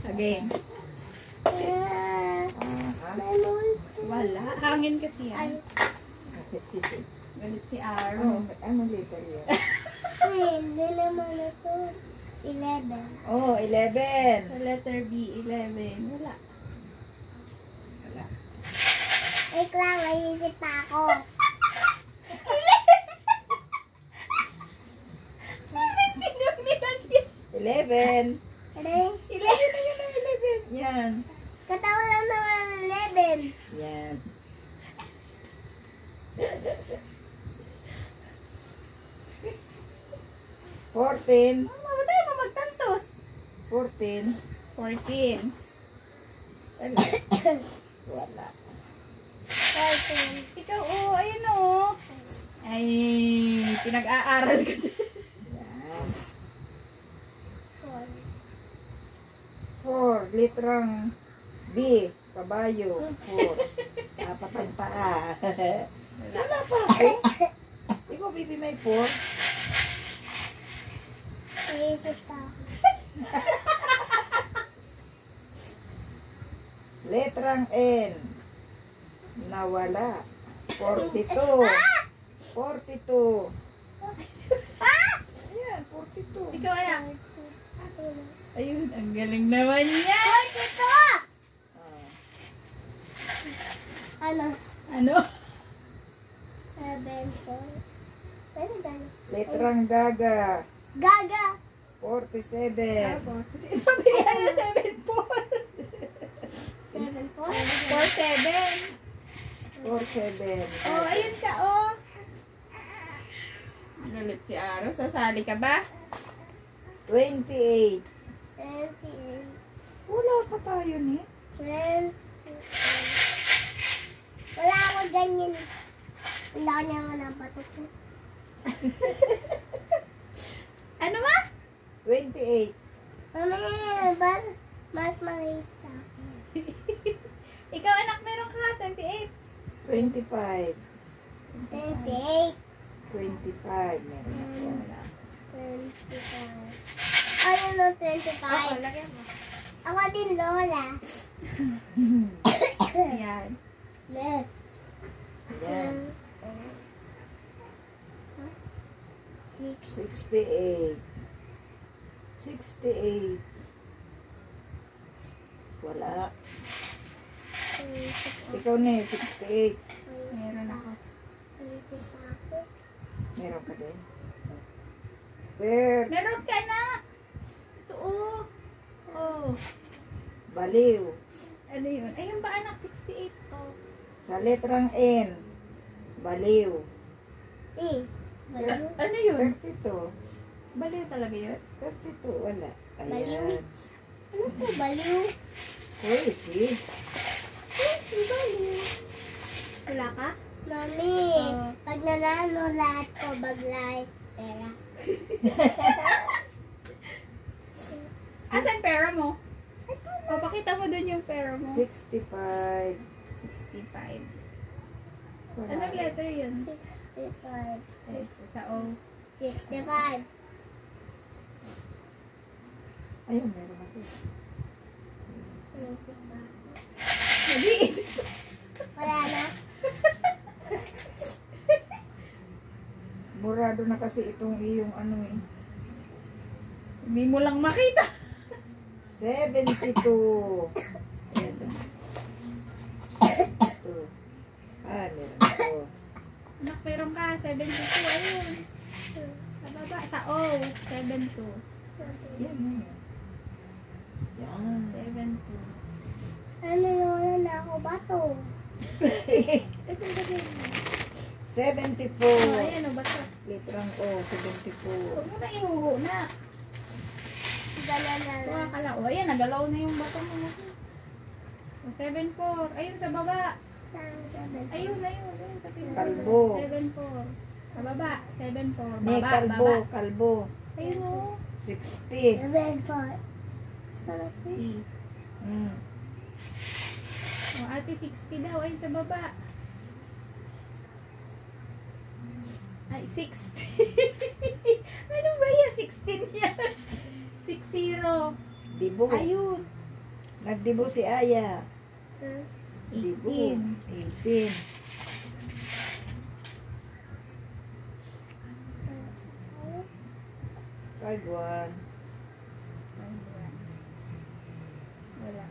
Again. Wala. Hangin kasi yan. Galit si Aro. Ano letter yan? Hindi naman ito. 11. Oh, 11. Sa letter B, 11. Wala. Wala. Wait lang, maisip pa ako. 11. 11 11 na yun ang 11. Yan. Katawa lang naman 11. Yan. Fourteen. Mama, tayo mo magtantos. 14. 14. Wala. Wala. 14. Ikaw, oh, ayun oh. Ay, pinag-aaral kasi. Yan. 4. 4. Litrang B. Kabayo. 4. Dapat ang paa. Wala pa ako. Ikaw, baby, may 4. Maisip pa ako. Letrang N. Nawala. 42. 42. Ayan, 42. Ikaw, anak. Ayun, ang galing naman niya. Ito! Ah. Ano? Ano? 7, 4. Pwede ba? Letrang Gaga. Gaga! 47. Sabi niya na 7-4. 7, 4. 4-7. 47. Oh, ayun ka, oh. Galit si Aro. Sasali ka ba? 28. 28. Wala pa tayo ni. 28. Wala ako ganyan. Wala ko naman ang bato ko. Ano ba? 28. Mamaya, mas maliit sa akin. Ikaw, anak, meron ka. 28. 25. 28. 25. Meron ako. 25. Ano no, 25? Oo, lagyan mo. Ako din, Lola. Ayan. Ne. Yan. 6. 68. 68. Wala. Ikaw na 68. Meron ako. Meron ka din. 30. Meron ka na. Ito, oh. Oh. Baliw. Ano yun? Ayun ba, anak? 68. Oh. Sa letrang N. Baliw. Ano yun? 32. Baliw talaga yun? 32. Wala. Baliw. Ayan. Ano po, baliw? Crazy. Si baliw. Wala ka? Mami, Oo. pag nanalo lahat ko, baglay, pera. Asan pera mo? O, pakita mo dun yung pera mo. 65. 65. Wala. Anong letter yun? 65. Sa O. 65. Ayun, meron ako. Nag-iisip. Wala na. Murado na kasi itong iyong ano eh. Hindi mo lang makita. 72. 72. Ah, meron ako. Anak, meron ka. 72. Ayun. Sa baba. Sa O. 72. Yan, yan. Yan. 72. Ano wala na ako bato? 74. Oh, ayan o. Ba't Litrang O, 74. huwag mo na ihuho na. Gala na Tuwa lang. ka lang. O, ayan. Nagalaw na yung bato mo. O, 74. Ayun sa baba. Ayun, ayun. Ayun sa pinaka. Kalbo. 74. Sa baba. 74. May Baba, kalbo, baba. kalbo. Ayun o. 60. 74. Sa 60. Mm. O, ate 60 daw. Ayun sa baba. Ay, 60. Ano ba yan? 16 yan. 60. Dibo. Ayun. Nagdibo si Aya. Hmm? Dibo. 18. 18. 5-1. Wala.